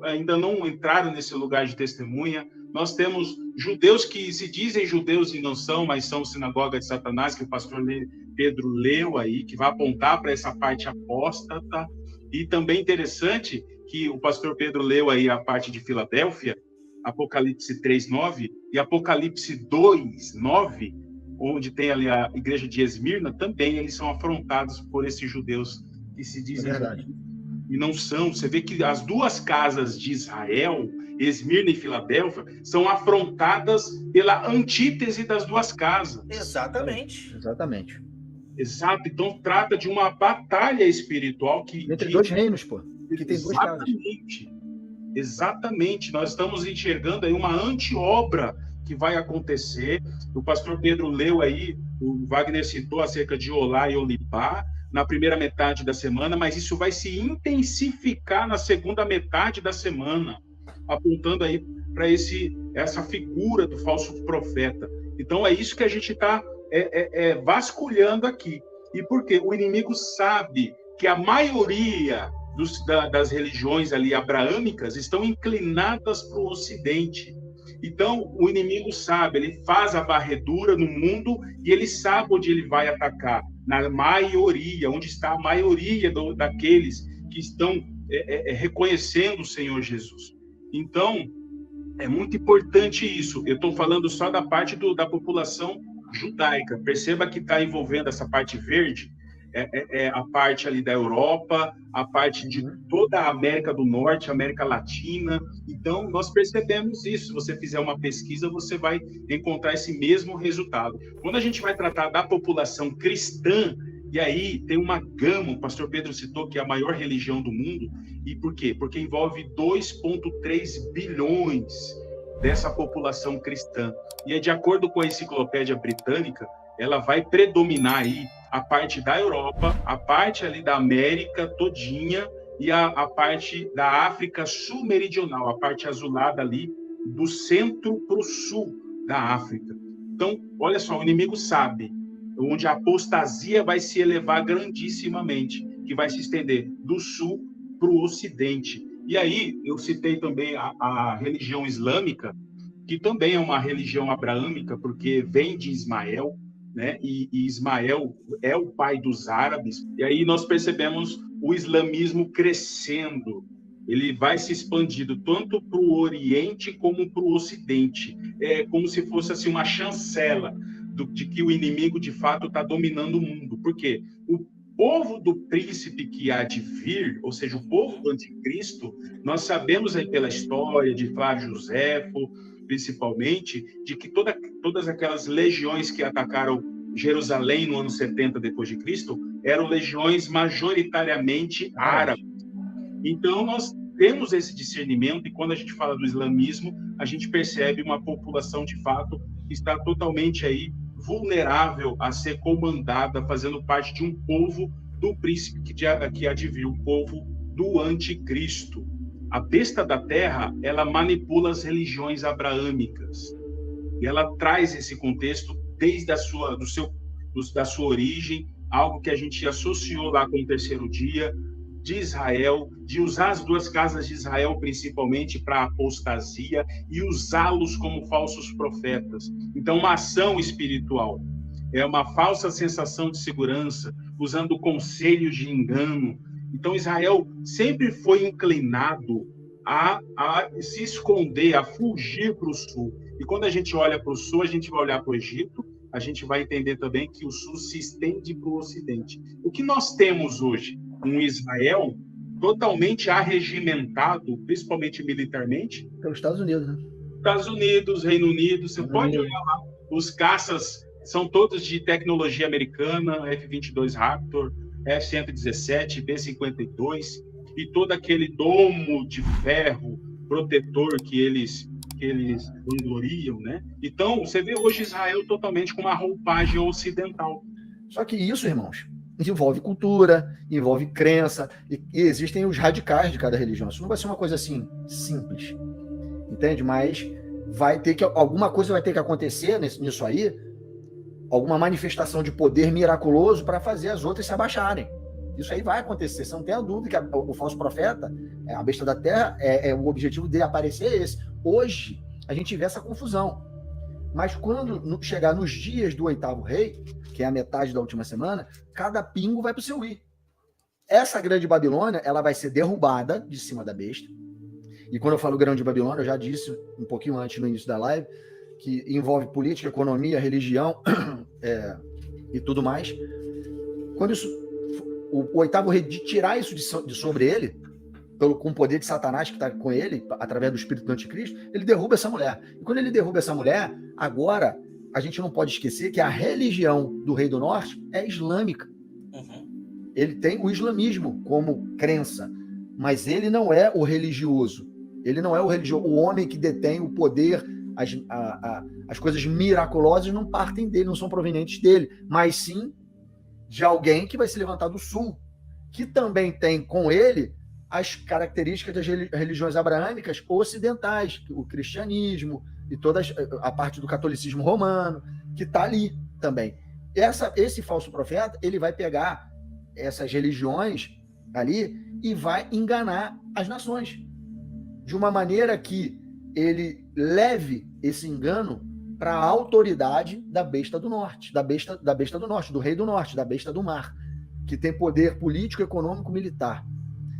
ainda não entraram nesse lugar de testemunha. Nós temos judeus que se dizem judeus e não são, mas são sinagoga de Satanás, que o pastor Pedro leu aí, que vai apontar para essa parte apóstata. E também interessante que o pastor Pedro leu aí a parte de Filadélfia, Apocalipse 3:9 e Apocalipse 2:9, onde tem ali a igreja de Esmirna, também eles são afrontados por esses judeus que se dizem e não são. Você vê que as duas casas de Israel, Esmirna e Filadélfia, são afrontadas pela antítese das duas casas. Exatamente. Exato. Então trata de uma batalha espiritual que entre dois reinos, pô. Que tem duas casas. Exatamente. Nós estamos enxergando aí uma anti-obra que vai acontecer. O pastor Pedro leu aí, o Wagner citou acerca de Olá e Olibá na primeira metade da semana, mas isso vai se intensificar na segunda metade da semana, apontando aí para essa figura do falso profeta. Então é isso que a gente está vasculhando aqui. E por quê? O inimigo sabe que a maioria das religiões ali abraâmicas estão inclinadas para o Ocidente. Então, o inimigo sabe, ele faz a varredura no mundo e ele sabe onde ele vai atacar. Na maioria, onde está a maioria daqueles que estão reconhecendo o Senhor Jesus. Então, é muito importante isso. Eu estou falando só da parte da população judaica. Perceba que está envolvendo essa parte verde, a parte ali da Europa, a parte de toda a América do Norte, América Latina. Então, nós percebemos isso. Se você fizer uma pesquisa, você vai encontrar esse mesmo resultado. Quando a gente vai tratar da população cristã, e aí tem uma gama, o pastor Pedro citou que é a maior religião do mundo. E por quê? Porque envolve 2,3 bilhões dessa população cristã. E é de acordo com a Enciclopédia Britânica, ela vai predominar aí a parte da Europa, a parte ali da América todinha e a parte da África sul-meridional, a parte azulada ali do centro para o sul da África. Então, olha só, o inimigo sabe onde a apostasia vai se elevar grandissimamente, que vai se estender do sul para o ocidente. E aí, eu citei também a religião islâmica, que também é uma religião abraâmica, porque vem de Ismael, né? E Ismael é o pai dos árabes. E aí nós percebemos o islamismo crescendo. Ele vai se expandindo tanto para o Oriente como para o Ocidente. É como se fosse assim, uma chancela de que o inimigo, de fato, está dominando o mundo. Por quê? O povo do príncipe que há de vir, ou seja, o povo do anticristo, nós sabemos aí pela história de Flávio Joséfo, principalmente, de que todas aquelas legiões que atacaram Jerusalém no ano 70 depois de Cristo eram legiões majoritariamente árabes. Então, nós temos esse discernimento, e quando a gente fala do islamismo, a gente percebe uma população, de fato, que está totalmente aí vulnerável a ser comandada, fazendo parte de um povo do príncipe que há de vir, o povo do anticristo. A besta da terra, ela manipula as religiões abraâmicas. E ela traz esse contexto desde da sua origem, algo que a gente associou lá com o terceiro dia, de Israel, de usar as duas casas de Israel principalmente para apostasia e usá-los como falsos profetas. Então, uma ação espiritual é uma falsa sensação de segurança, usando conselhos de engano. Então, Israel sempre foi inclinado a se esconder, a fugir para o sul. E quando a gente olha para o sul, a gente vai olhar para o Egito, a gente vai entender também que o sul se estende para o ocidente. O que nós temos hoje? Um Israel totalmente arregimentado, principalmente militarmente. Pelos Estados Unidos, né? Estados Unidos, Reino Unido, você pode olhar lá. Os caças são todos de tecnologia americana, F-22 Raptor, F-117, B-52, e todo aquele domo de ferro protetor que eles vangloriam, né? Então, você vê hoje Israel totalmente com uma roupagem ocidental. Só que isso, irmãos, envolve cultura, envolve crença, e existem os radicais de cada religião. Isso não vai ser uma coisa assim, simples, entende? Mas alguma coisa vai ter que acontecer nisso aí, alguma manifestação de poder miraculoso para fazer as outras se abaixarem. Isso aí vai acontecer, você não tem a dúvida que o falso profeta, a besta da terra, o objetivo dele aparecer é esse. Hoje, a gente vê essa confusão. Mas quando chegar nos dias do oitavo rei, que é a metade da última semana, cada pingo vai para o seu i. Essa grande Babilônia, ela vai ser derrubada de cima da besta, E quando eu falo Grão de Babilônia, eu já disse um pouquinho antes, no início da live, que envolve política, economia, religião e tudo mais. Quando isso, o oitavo rei, de tirar isso de sobre ele, com o poder de Satanás que está com ele, através do espírito do anticristo, ele derruba essa mulher. E quando ele derruba essa mulher, agora a gente não pode esquecer que a religião do Rei do Norte é islâmica. Uhum. Ele tem o islamismo como crença, mas ele não é o religioso. Ele não é o homem que detém o poder. As coisas miraculosas não partem dele, não são provenientes dele, mas sim de alguém que vai se levantar do sul, que também tem com ele as características das religiões abraâmicas ocidentais, o cristianismo e toda a parte do catolicismo romano, que está ali também. Esse falso profeta, ele vai pegar essas religiões ali e vai enganar as nações, de uma maneira que ele leve esse engano para a autoridade da besta do norte, da besta do norte, do rei do norte, da besta do mar, que tem poder político, econômico, militar.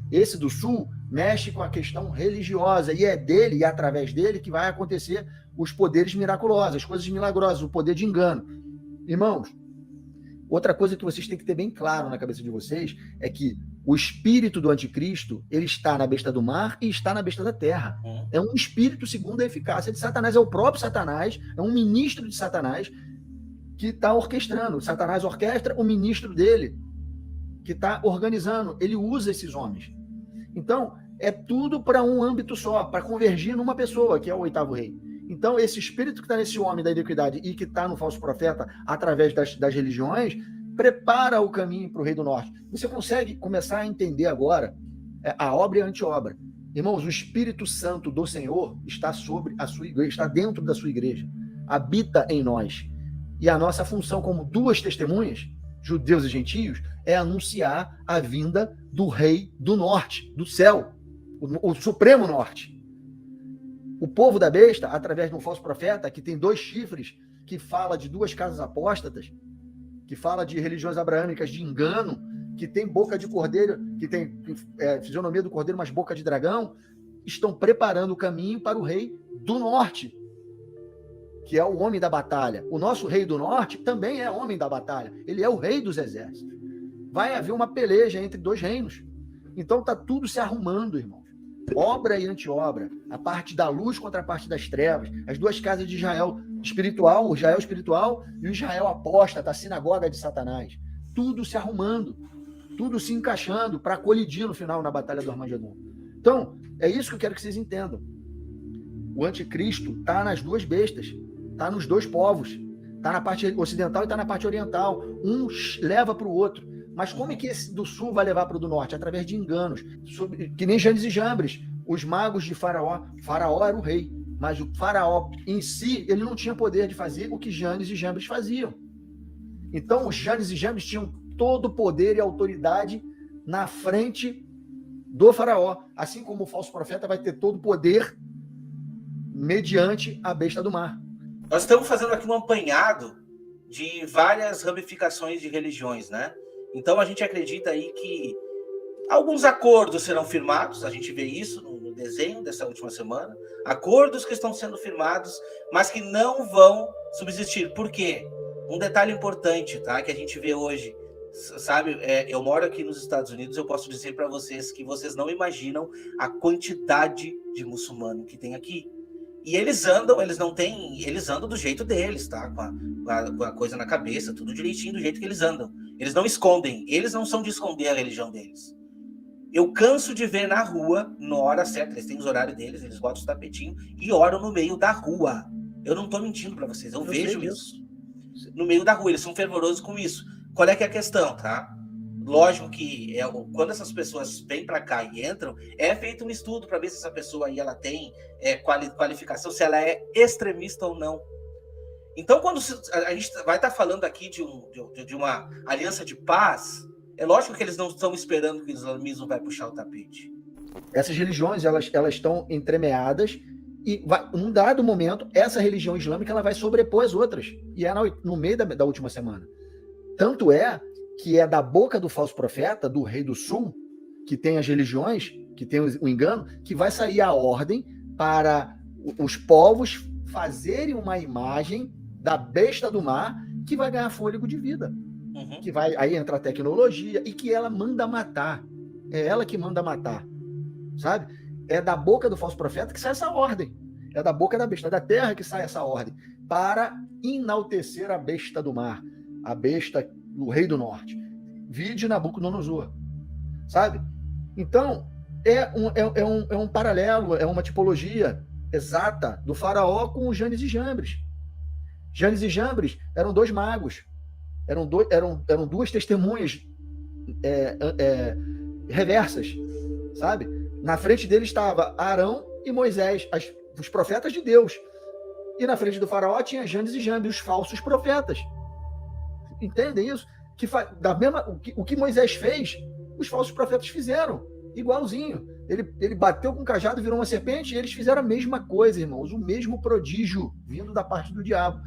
Esse do sul mexe com a questão religiosa, e é dele e através dele que vai acontecer os poderes miraculosos, as coisas milagrosas, o poder de engano. Irmãos, outra coisa que vocês têm que ter bem claro na cabeça de vocês é que o espírito do anticristo, ele está na besta do mar e está na besta da terra. É um espírito segundo a eficácia de Satanás, é o próprio Satanás, é um ministro de Satanás que está orquestrando. Satanás orquestra o ministro dele, que está organizando. Ele usa esses homens. Então, é tudo para um âmbito só, para convergir numa pessoa, que é o oitavo rei. Então, esse espírito que está nesse homem da iniquidade e que está no falso profeta através das religiões, prepara o caminho para o rei do norte. Você consegue começar a entender agora a obra e a anti-obra. Irmãos, o Espírito Santo do Senhor está sobre a sua igreja, está dentro da sua igreja, habita em nós. E a nossa função como duas testemunhas, judeus e gentios, é anunciar a vinda do rei do norte, do céu, o supremo norte. O povo da besta, através de um falso profeta, que tem 2 chifres, que fala de 2 casas apóstatas, que fala de religiões abraâmicas de engano, que tem boca de cordeiro, que tem fisionomia do cordeiro, mas boca de dragão, estão preparando o caminho para o rei do norte, que é o homem da batalha. O nosso rei do norte também é homem da batalha. Ele é o rei dos exércitos. Vai haver uma peleja entre 2 reinos. Então está tudo se arrumando, irmãos. Obra e anti-obra, a parte da luz contra a parte das trevas, as 2 casas de Israel espiritual, o Israel espiritual e o Israel apóstata, a sinagoga de Satanás. Tudo se arrumando, tudo se encaixando para colidir no final na batalha do Armagedon. Então, é isso que eu quero que vocês entendam. O anticristo está nas 2 bestas, está nos 2 povos, está na parte ocidental e está na parte oriental. Um leva para o outro. Mas como é que esse do sul vai levar para o do norte? Através de enganos, que nem Janes e Jambres, os magos de Faraó. Faraó era o rei, mas o Faraó em si, ele não tinha poder de fazer o que Janes e Jambres faziam. Então, os Janes e Jambres tinham todo o poder e autoridade na frente do Faraó, assim como o falso profeta vai ter todo o poder mediante a besta do mar. Nós estamos fazendo aqui um apanhado de várias ramificações de religiões, né? Então a gente acredita aí que alguns acordos serão firmados, a gente vê isso no desenho dessa última semana, acordos que estão sendo firmados, mas que não vão subsistir. Por quê? Um detalhe importante, tá? Que a gente vê hoje, sabe? Eu moro aqui nos Estados Unidos, eu posso dizer para vocês que vocês não imaginam a quantidade de muçulmano que tem aqui. E eles andam do jeito deles, tá? Com a coisa na cabeça, tudo direitinho do jeito que eles andam. Eles não escondem, eles não são de esconder a religião deles. Eu canso de ver na rua, na hora certa, eles têm os horários deles, eles botam os tapetinhos e oram no meio da rua. Eu não tô mentindo para vocês, eu vejo isso. No meio da rua, eles são fervorosos com isso. Qual é que é a questão, tá? Lógico que quando essas pessoas vêm para cá e entram, é feito um estudo para ver se essa pessoa aí ela tem qualificação, se ela é extremista ou não. Então, quando a gente vai estar falando aqui de uma aliança de paz, é lógico que eles não estão esperando que o islamismo vai puxar o tapete. Essas religiões, elas estão entremeadas e num dado momento, essa religião islâmica ela vai sobrepor as outras. E é no meio da última semana. Tanto é que é da boca do falso profeta, do rei do sul, que tem as religiões, que tem o engano, que vai sair a ordem para os povos fazerem uma imagem da besta do mar que vai ganhar fôlego de vida. Que vai aí entrar tecnologia e que ela manda matar. É ela que manda matar. Sabe? É da boca do falso profeta que sai essa ordem. É da boca da besta, da terra que sai essa ordem. Para enaltecer a besta do mar. A besta, o rei do norte. Vide Nabucodonosor. Sabe? Então, é um paralelo, é uma tipologia exata do faraó com o Janes e Jambres. Janes e Jambres eram dois magos. Eram duas testemunhas reversas, sabe? Na frente dele estava Arão e Moisés, os profetas de Deus. E na frente do faraó tinha Janes e Jambres, os falsos profetas. Entendem isso? O que Moisés fez, os falsos profetas fizeram, igualzinho. Ele bateu com o cajado e virou uma serpente, e eles fizeram a mesma coisa, irmãos, o mesmo prodígio vindo da parte do diabo.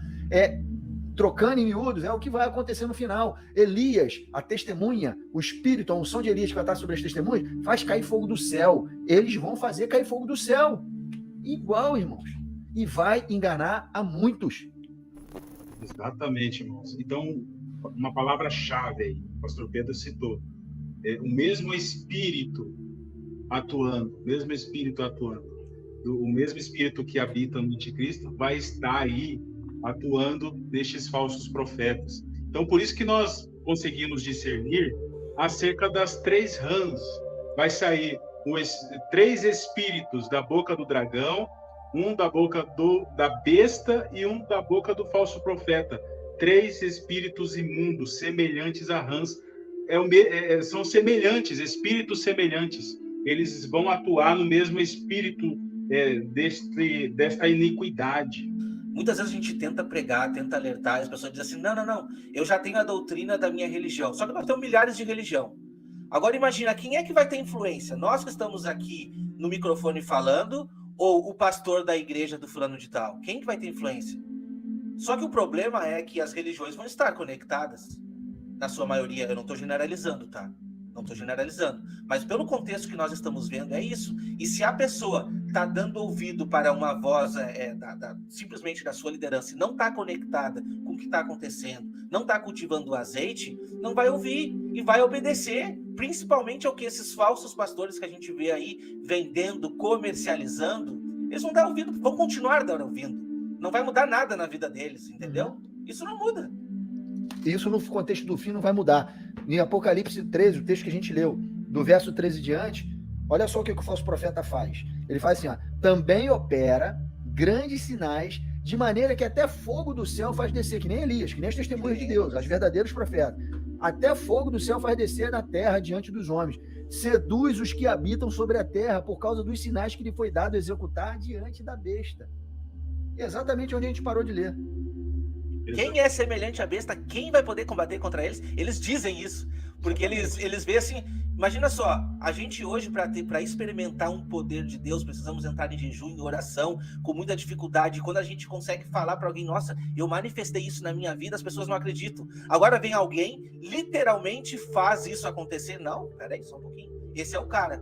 Trocando em miúdos, é o que vai acontecer no final. Elias, a testemunha, o espírito, a unção de Elias que vai estar sobre as testemunhas, faz cair fogo do céu. Eles vão fazer cair fogo do céu. Igual, irmãos. E vai enganar a muitos. Exatamente, irmãos. Então, uma palavra-chave aí, o pastor Pedro citou. O mesmo Espírito atuando, o mesmo Espírito que habita no Anticristo vai estar aí atuando nestes falsos profetas. Então, por isso que nós conseguimos discernir acerca das 3 rãs. Vai sair 3 espíritos da boca do dragão, um da boca da besta e um da boca do falso profeta. 3 espíritos imundos, semelhantes a rãs. São semelhantes, espíritos semelhantes. Eles vão atuar no mesmo espírito desta iniquidade. Muitas vezes a gente tenta pregar, tenta alertar, e as pessoas dizem assim, não, eu já tenho a doutrina da minha religião. Só que nós temos milhares de religião. Agora imagina, quem é que vai ter influência? Nós que estamos aqui no microfone falando, ou o pastor da igreja do fulano de tal? Quem que vai ter influência? Só que o problema é que as religiões vão estar conectadas. Na sua maioria, eu não estou generalizando, tá? Não estou generalizando. Mas pelo contexto que nós estamos vendo, é isso. E se a pessoa está dando ouvido para uma voz simplesmente da sua liderança e não está conectada com o que está acontecendo, não está cultivando o azeite, não vai ouvir e vai obedecer, principalmente ao que esses falsos pastores que a gente vê aí vendendo, comercializando, eles vão dar ouvido, vão continuar dando ouvido. Não vai mudar nada na vida deles, entendeu? Isso não muda. Isso no contexto do fim não vai mudar. Em Apocalipse 13, o texto que a gente leu, do verso 13 diante, olha só o que o falso profeta faz. Ele faz assim, também opera grandes sinais, de maneira que até fogo do céu faz descer, que nem Elias, que nem as testemunhas de Deus, os verdadeiros profetas. Até fogo do céu faz descer na terra diante dos homens. Seduz os que habitam sobre a terra por causa dos sinais que lhe foi dado executar diante da besta. Exatamente onde a gente parou de ler. Quem é semelhante à besta, quem vai poder combater contra eles? Eles dizem isso, porque eles veem assim, imagina só, a gente hoje para experimentar um poder de Deus, precisamos entrar em jejum, em oração, com muita dificuldade. Quando a gente consegue falar para alguém, nossa, eu manifestei isso na minha vida, as pessoas não acreditam. Agora vem alguém, literalmente faz isso acontecer. Não, peraí, só um pouquinho. Esse é o cara.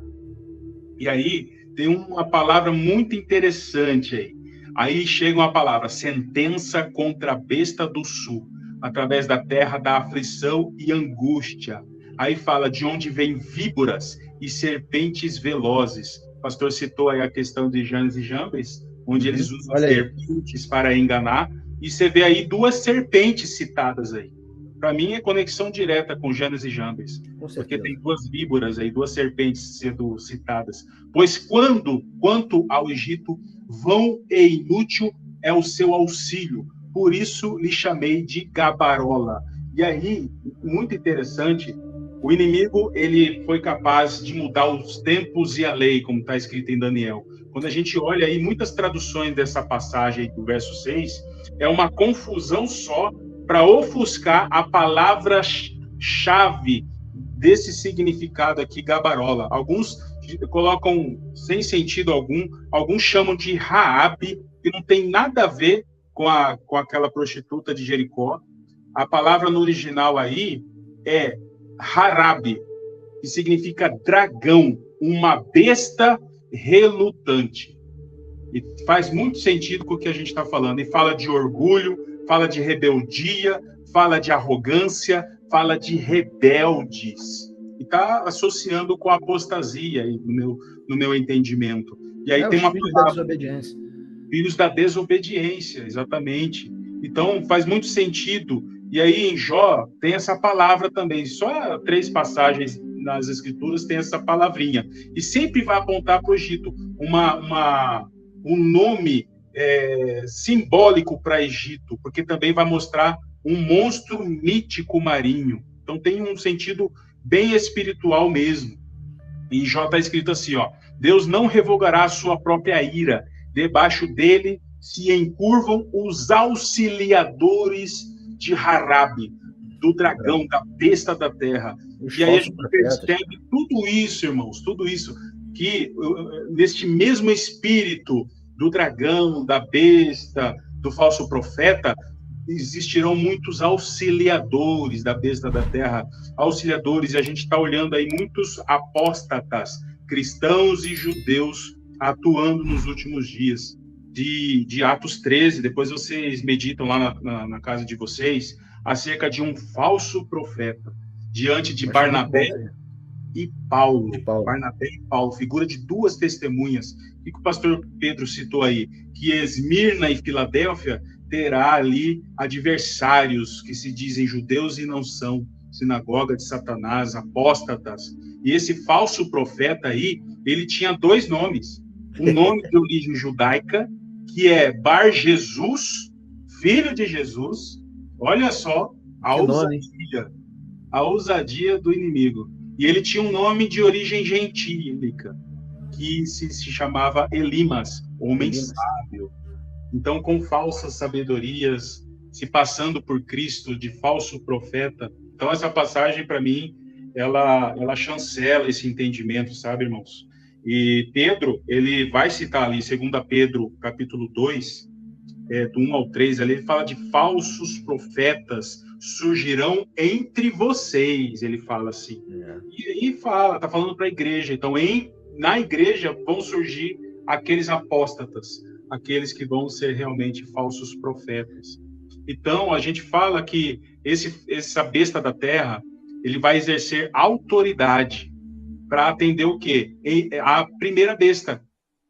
E aí, tem uma palavra muito interessante aí. Aí chega uma palavra, sentença contra a besta do sul, através da terra da aflição e angústia. Aí fala de onde vêm víboras e serpentes velozes. O pastor citou aí a questão de Janes e Jambres, onde eles usam serpentes para enganar. E você vê aí 2 serpentes citadas aí. Para mim é conexão direta com Janes e Jambres, porque tem 2 víboras aí, 2 serpentes sendo citadas. Pois quanto ao Egito, vão e inútil é o seu auxílio, por isso lhe chamei de Gabarola. E aí, muito interessante, o inimigo ele foi capaz de mudar os tempos e a lei, como está escrito em Daniel. Quando a gente olha aí, muitas traduções dessa passagem do verso 6, é uma confusão só para ofuscar a palavra-chave desse significado aqui, Gabarola. Alguns colocam sem sentido algum, alguns chamam de Raabe, que não tem nada a ver com aquela prostituta de Jericó. A palavra no original aí é Harabe, que significa dragão. uma besta relutante. E faz muito sentido com o que a gente está falando. E fala de orgulho, fala de rebeldia, fala de arrogância, fala de rebeldes. E está associando com a apostasia, aí, no meu entendimento. E aí tem uma filhos da desobediência. Filhos da desobediência, exatamente. Então, faz muito sentido. E aí, em Jó, tem essa palavra também. Só 3 passagens nas Escrituras tem essa palavrinha. E sempre vai apontar para o Egito. Um nome simbólico para Egito, porque também vai mostrar um monstro mítico marinho. Então, tem um sentido bem espiritual mesmo. Em Jó está escrito assim, ó: Deus não revogará a sua própria ira. Debaixo dele se encurvam os auxiliadores de Harabe, do dragão, da besta da terra. E aí a gente percebe tudo isso, irmãos, tudo isso, que neste mesmo espírito do dragão, da besta, do falso profeta, existirão muitos auxiliadores da besta da terra, auxiliadores, e a gente está olhando aí muitos apóstatas, cristãos e judeus, atuando nos últimos dias. De Atos 13, depois vocês meditam lá na casa de vocês, acerca de um falso profeta, diante de Barnabé e Paulo. Barnabé e Paulo, figura de 2 testemunhas. O que o pastor Pedro citou aí? Que Esmirna e Filadélfia terá ali adversários que se dizem judeus e não são, sinagoga de Satanás, apóstatas. E esse falso profeta aí, ele tinha 2 nomes. Um nome de origem judaica, que é Bar Jesus, filho de Jesus. Olha só a ousadia do inimigo. E ele tinha um nome de origem gentílica, que se chamava Elimas, homem sábio. Então, com falsas sabedorias, se passando por Cristo de falso profeta. Então, essa passagem, para mim, ela chancela esse entendimento, sabe, irmãos? E Pedro, ele vai citar ali, 2 Pedro, capítulo 2, do 1 ao 3, ali ele fala de falsos profetas surgirão entre vocês, ele fala assim. E tá falando para a igreja. Então, na igreja vão surgir aqueles apóstatas, aqueles que vão ser realmente falsos profetas. Então, a gente fala que essa besta da terra, ele vai exercer autoridade para atender o quê? A primeira besta,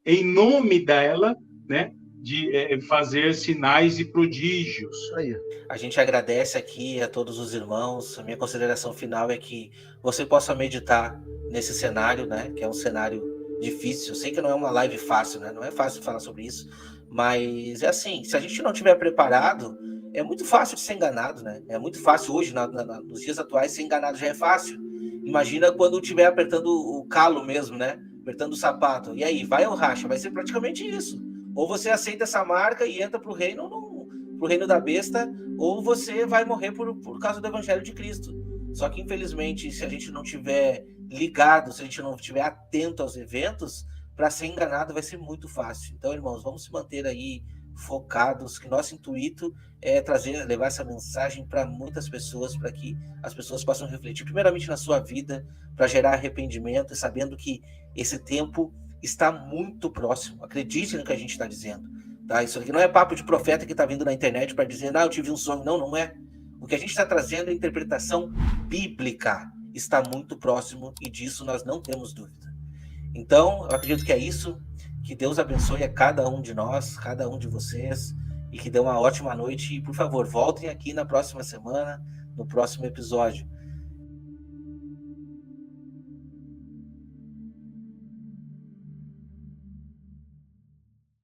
em nome dela, né, de fazer sinais e prodígios. Aí. A gente agradece aqui a todos os irmãos. A minha consideração final é que você possa meditar nesse cenário, né, que é um cenário difícil. Eu sei que não é uma live fácil, né? Não é fácil falar sobre isso, mas é assim, se a gente não estiver preparado, é muito fácil de ser enganado, né? É muito fácil hoje, nos dias atuais, ser enganado já é fácil. Imagina quando estiver apertando o calo mesmo, né? Apertando o sapato. E aí, vai ou racha? Vai ser praticamente isso. Ou você aceita essa marca e entra para o reino da besta, ou você vai morrer por causa do evangelho de Cristo. Só que, infelizmente, se a gente não tiver ligado, se a gente não estiver atento aos eventos, para ser enganado vai ser muito fácil. Então, irmãos, vamos se manter aí focados, que nosso intuito é levar essa mensagem para muitas pessoas, para que as pessoas possam refletir primeiramente na sua vida, para gerar arrependimento, sabendo que esse tempo está muito próximo. Acredite no que a gente está dizendo, tá? Isso aqui não é papo de profeta que está vindo na internet para dizer, eu tive um sonho. Não é. O que a gente está trazendo é interpretação bíblica, está muito próximo, e disso nós não temos dúvida. Então, eu acredito que é isso. Que Deus abençoe a cada um de nós, cada um de vocês, e que dê uma ótima noite. E, por favor, voltem aqui na próxima semana, no próximo episódio.